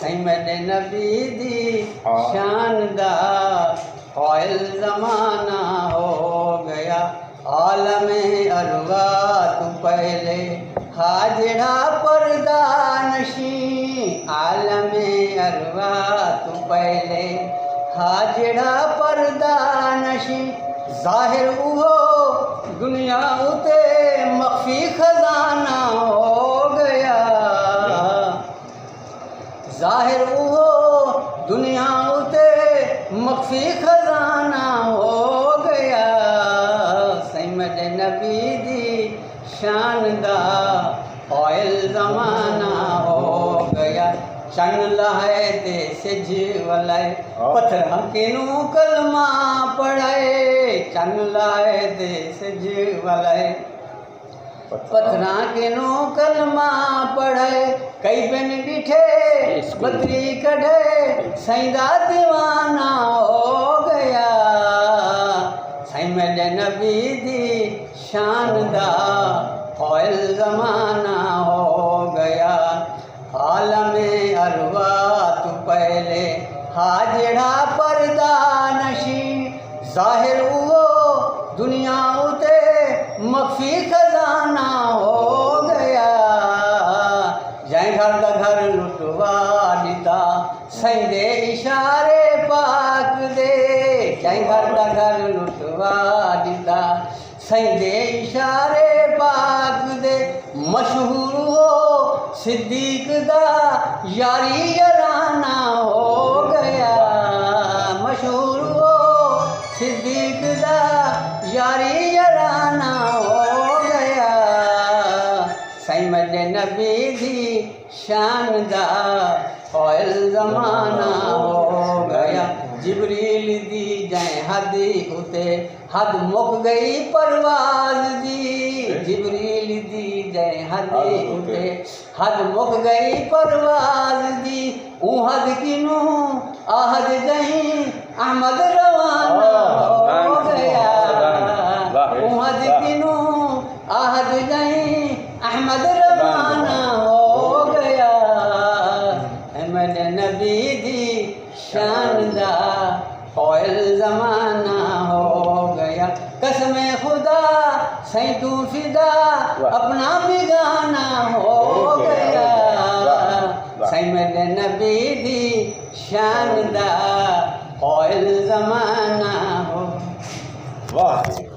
मेरे नबी दी शानदार क़ाइल ज़माना हो गया। आलमे अरवा तू पहले हाजरा पर्दा नशी, आलमे अरवा तू पहले हाजरा पर्दा नशी। ज़ाहिर उहो दुनिया उते मख्फी खजाना हो गया। ज़ाहिर उहो दुनिया उते मख्फी खजाना हो गया। मेरे नबी दी शानदार क़ाइल ज़माना हो गया। चंग लहे ते सिज वलाए पत्थर किनू कलमा पढ़ाए। चंग लहे ते सिज वलाए पत्थर किनू कलमा पढ़ाए। कई बिन डिठे बदरी कढ़े सईदा दीवाना हो गया। मेरे नबी दी शानदार क़ाइल ज़माना हो गया। आलमे अरवा तू पहले हाजरा पर्दा नशी। ज़ाहिर उहो दुनिया उते मख्फी खजाना हो गया। जै घर दा घर लुटवा दिता सईदे इशारे पाक दे। जै घर दा घर लुटवा दिता सईदे इशारे पाक दे। मशहूर हो सिद्दीक दा यारी याराना हो गया। मशहूर हो सिद्दीक दा यारी याराना हो गया। मेरे नबी दी शानदार क़ाइल ज़माना हो गया। जिबरील दी जै हद उते हद मुक गई परवाज़ दी। जिबरील दी जै हद उते हद मुक गई परवाज़ दी। हद किनू आहद जहीं अहमद रवाना हो गया। हद किनू आहद जहीं अहमद रवाना हो गया। मेरे नबी दी शानदार क़ाइल ज़माना हो गया। कसमे खुदा सही तू फिदा अपना बिगाना हो गया। मेरे नबी दी शानदार क़ाइल ज़माना हो। वाह।